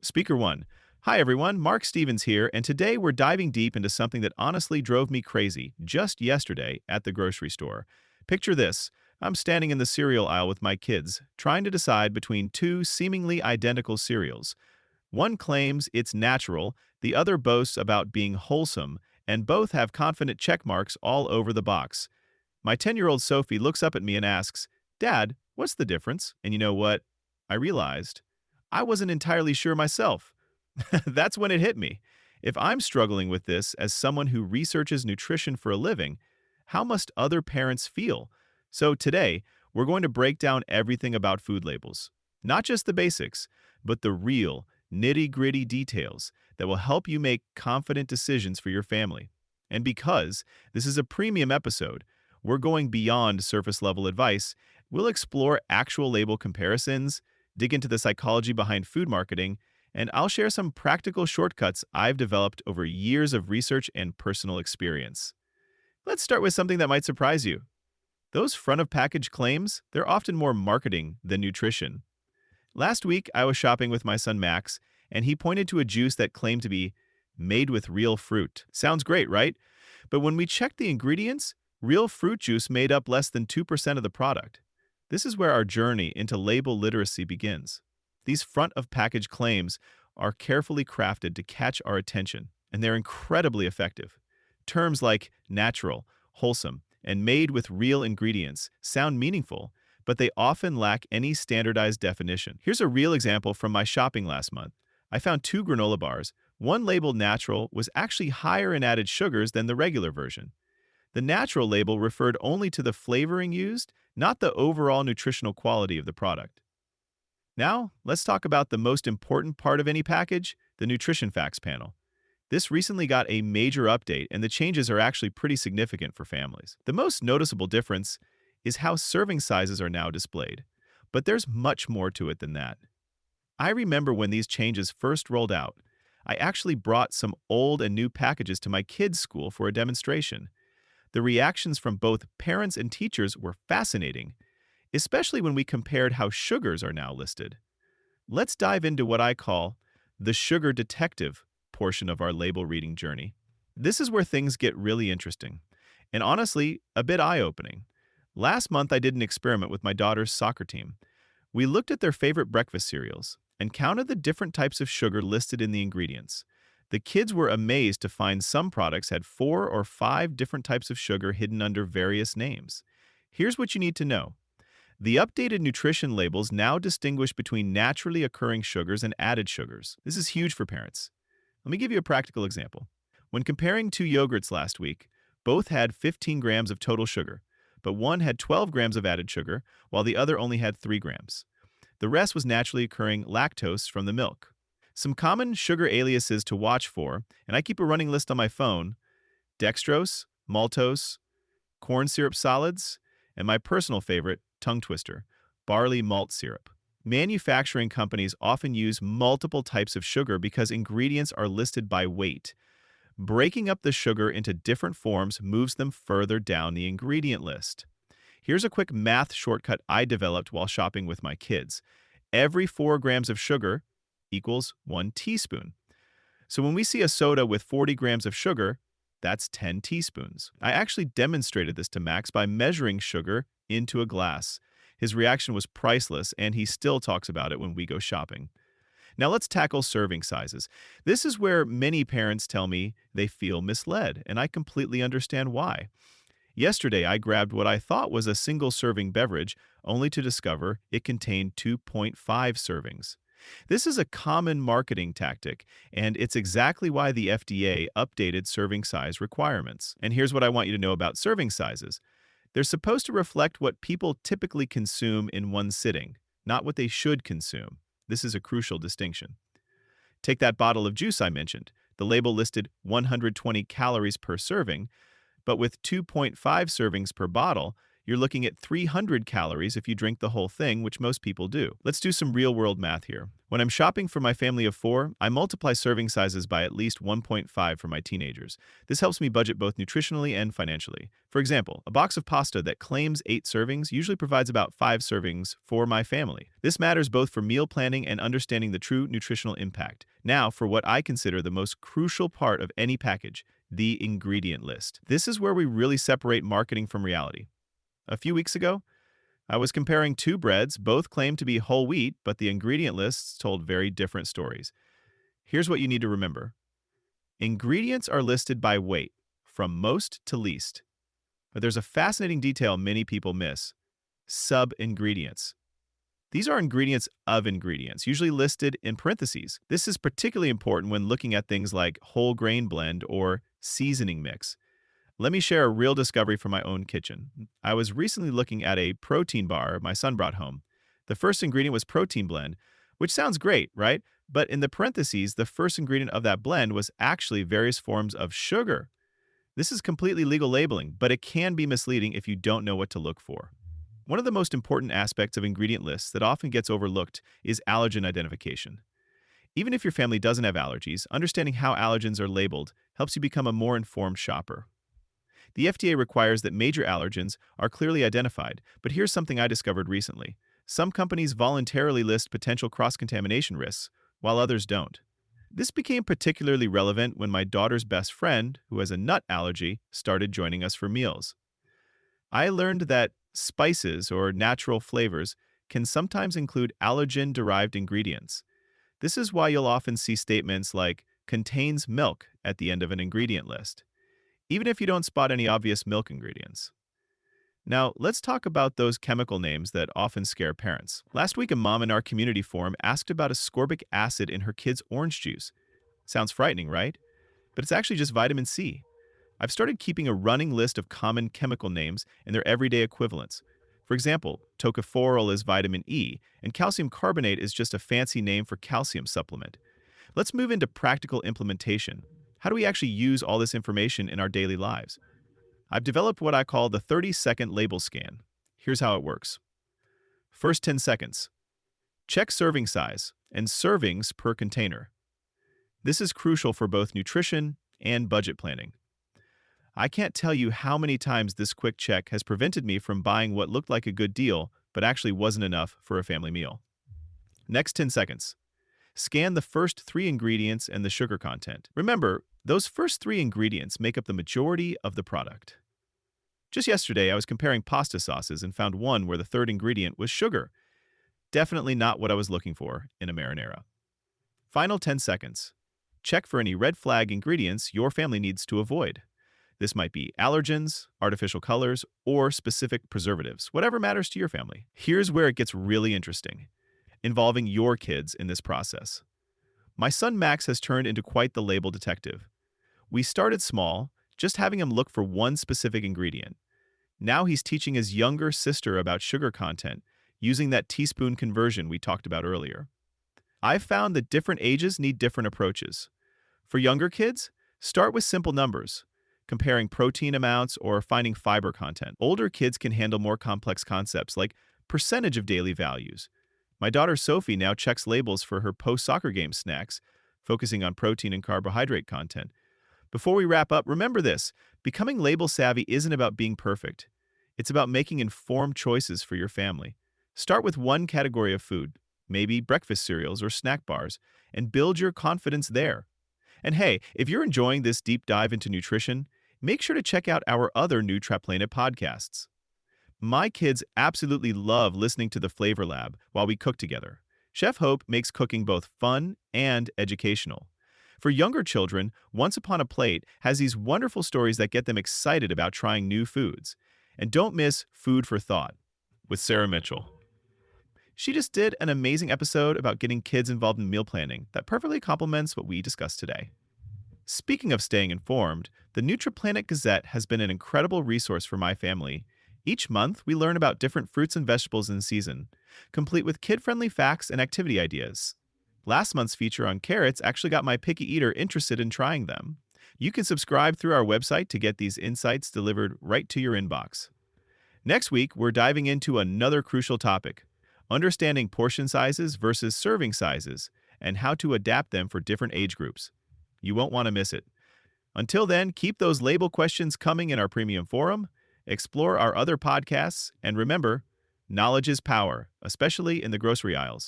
Speaker 1. Hi everyone, Mark Stevens here, and today we're diving deep into something that honestly drove me crazy just yesterday at the grocery store. Picture this. I'm standing in the cereal aisle with my kids, trying to decide between two seemingly identical cereals. One claims it's natural, the other boasts about being wholesome, and both have confident check marks all over the box. My 10-year-old Sophie looks up at me and asks, "Dad, what's the difference?" And you know what? I realized I wasn't entirely sure myself. That's when it hit me. If I'm struggling with this as someone who researches nutrition for a living, how must other parents feel? So today, we're going to break down everything about food labels. Not just the basics, but the real, nitty-gritty details that will help you make confident decisions for your family. And because this is a premium episode, we're going beyond surface-level advice. We'll explore actual label comparisons, dig into the psychology behind food marketing, and I'll share some practical shortcuts I've developed over years of research and personal experience. Let's start with something that might surprise you. Those front-of-package claims, they're often more marketing than nutrition. Last week, I was shopping with my son Max, and he pointed to a juice that claimed to be made with real fruit. Sounds great, right? But when we checked the ingredients, real fruit juice made up less than 2% of the product. This is where our journey into label literacy begins. These front-of-package claims are carefully crafted to catch our attention, and they're incredibly effective. Terms like natural, wholesome, and made with real ingredients sound meaningful, but they often lack any standardized definition. Here's a real example from my shopping last month. I found two granola bars. One labeled natural was actually higher in added sugars than the regular version. The natural label referred only to the flavoring used, not the overall nutritional quality of the product. Now, let's talk about the most important part of any package, the nutrition facts panel. This recently got a major update, and the changes are actually pretty significant for families. The most noticeable difference is how serving sizes are now displayed, but there's much more to it than that. I remember when these changes first rolled out, I actually brought some old and new packages to my kids' school for a demonstration. The reactions from both parents and teachers were fascinating, especially when we compared how sugars are now listed. Let's dive into what I call the sugar detective portion of our label reading journey. This is where things get really interesting, and honestly, a bit eye-opening. Last month, I did an experiment with my daughter's soccer team. We looked at their favorite breakfast cereals and counted the different types of sugar listed in the ingredients. The kids were amazed to find some products had 4 or 5 different types of sugar hidden under various names. Here's what you need to know. The updated nutrition labels now distinguish between naturally occurring sugars and added sugars. This is huge for parents. Let me give you a practical example. When comparing two yogurts last week, both had 15 grams of total sugar, but one had 12 grams of added sugar, while the other only had 3 grams. The rest was naturally occurring lactose from the milk. Some common sugar aliases to watch for, and I keep a running list on my phone: dextrose, maltose, corn syrup solids, and my personal favorite, tongue twister, barley malt syrup. Manufacturing companies often use multiple types of sugar because ingredients are listed by weight. Breaking up the sugar into different forms moves them further down the ingredient list. Here's a quick math shortcut I developed while shopping with my kids. Every 4 grams of sugar equals 1 teaspoon. So when we see a soda with 40 grams of sugar, that's 10 teaspoons. I actually demonstrated this to Max by measuring sugar into a glass. His reaction was priceless, and he still talks about it when we go shopping. Now let's tackle serving sizes. This is where many parents tell me they feel misled, and I completely understand why. Yesterday, I grabbed what I thought was a single-serving beverage, only to discover it contained 2.5 servings. This is a common marketing tactic, and it's exactly why the FDA updated serving size requirements. And here's what I want you to know about serving sizes. They're supposed to reflect what people typically consume in one sitting, not what they should consume. This is a crucial distinction. Take that bottle of juice I mentioned. The label listed 120 calories per serving, but with 2.5 servings per bottle, you're looking at 300 calories if you drink the whole thing, which most people do. Let's do some real-world math here. When I'm shopping for my family of four, I multiply serving sizes by at least 1.5 for my teenagers. This helps me budget both nutritionally and financially. For example, a box of pasta that claims 8 servings usually provides about 5 servings for my family. This matters both for meal planning and understanding the true nutritional impact. Now, for what I consider the most crucial part of any package, the ingredient list. This is where we really separate marketing from reality. A few weeks ago, I was comparing two breads, both claimed to be whole wheat, but the ingredient lists told very different stories. Here's what you need to remember. Ingredients are listed by weight, from most to least. But there's a fascinating detail many people miss. Sub-ingredients. These are ingredients of ingredients, usually listed in parentheses. This is particularly important when looking at things like whole grain blend or seasoning mix. Let me share a real discovery from my own kitchen. I was recently looking at a protein bar my son brought home. The first ingredient was protein blend, which sounds great, right? But in the parentheses, the first ingredient of that blend was actually various forms of sugar. This is completely legal labeling, but it can be misleading if you don't know what to look for. One of the most important aspects of ingredient lists that often gets overlooked is allergen identification. Even if your family doesn't have allergies, understanding how allergens are labeled helps you become a more informed shopper. The FDA requires that major allergens are clearly identified, but here's something I discovered recently. Some companies voluntarily list potential cross-contamination risks, while others don't. This became particularly relevant when my daughter's best friend, who has a nut allergy, started joining us for meals. I learned that spices or natural flavors can sometimes include allergen-derived ingredients. This is why you'll often see statements like contains milk at the end of an ingredient list, even if you don't spot any obvious milk ingredients. Now, let's talk about those chemical names that often scare parents. Last week, a mom in our community forum asked about ascorbic acid in her kid's orange juice. Sounds frightening, right? But it's actually just vitamin C. I've started keeping a running list of common chemical names and their everyday equivalents. For example, tocopherol is vitamin E, and calcium carbonate is just a fancy name for calcium supplement. Let's move into practical implementation. How do we actually use all this information in our daily lives? I've developed what I call the 30-second label scan. Here's how it works. First 10 seconds. Check serving size and servings per container. This is crucial for both nutrition and budget planning. I can't tell you how many times this quick check has prevented me from buying what looked like a good deal, but actually wasn't enough for a family meal. Next 10 seconds. Scan the first 3 ingredients and the sugar content. Remember, those first 3 ingredients make up the majority of the product. Just yesterday, I was comparing pasta sauces and found one where the third ingredient was sugar. Definitely not what I was looking for in a marinara. Final 10 seconds. Check for any red flag ingredients your family needs to avoid. This might be allergens, artificial colors, or specific preservatives, whatever matters to your family. Here's where it gets really interesting, involving your kids in this process. My son Max has turned into quite the label detective. We started small, just having him look for one specific ingredient. Now he's teaching his younger sister about sugar content, using that teaspoon conversion we talked about earlier. I've found that different ages need different approaches. For younger kids, start with simple numbers, comparing protein amounts or finding fiber content. Older kids can handle more complex concepts like percentage of daily values. My daughter Sophie now checks labels for her post-soccer game snacks, focusing on protein and carbohydrate content. Before we wrap up, remember this: becoming label savvy isn't about being perfect. It's about making informed choices for your family. Start with one category of food, maybe breakfast cereals or snack bars, and build your confidence there. And hey, if you're enjoying this deep dive into nutrition, make sure to check out our other NutriPlanet podcasts. My kids absolutely love listening to the Flavor Lab while we cook together. Chef Hope makes cooking both fun and educational. For younger children, Once Upon a Plate has these wonderful stories that get them excited about trying new foods. And don't miss Food for Thought with Sarah Mitchell. She just did an amazing episode about getting kids involved in meal planning that perfectly complements what we discussed today. Speaking of staying informed, the NutriPlanet Gazette has been an incredible resource for my family. Each month, we learn about different fruits and vegetables in season, complete with kid-friendly facts and activity ideas. Last month's feature on carrots actually got my picky eater interested in trying them. You can subscribe through our website to get these insights delivered right to your inbox. Next week, we're diving into another crucial topic: understanding portion sizes versus serving sizes, and how to adapt them for different age groups. You won't want to miss it. Until then, keep those label questions coming in our premium forum, explore our other podcasts, and remember, knowledge is power, especially in the grocery aisles.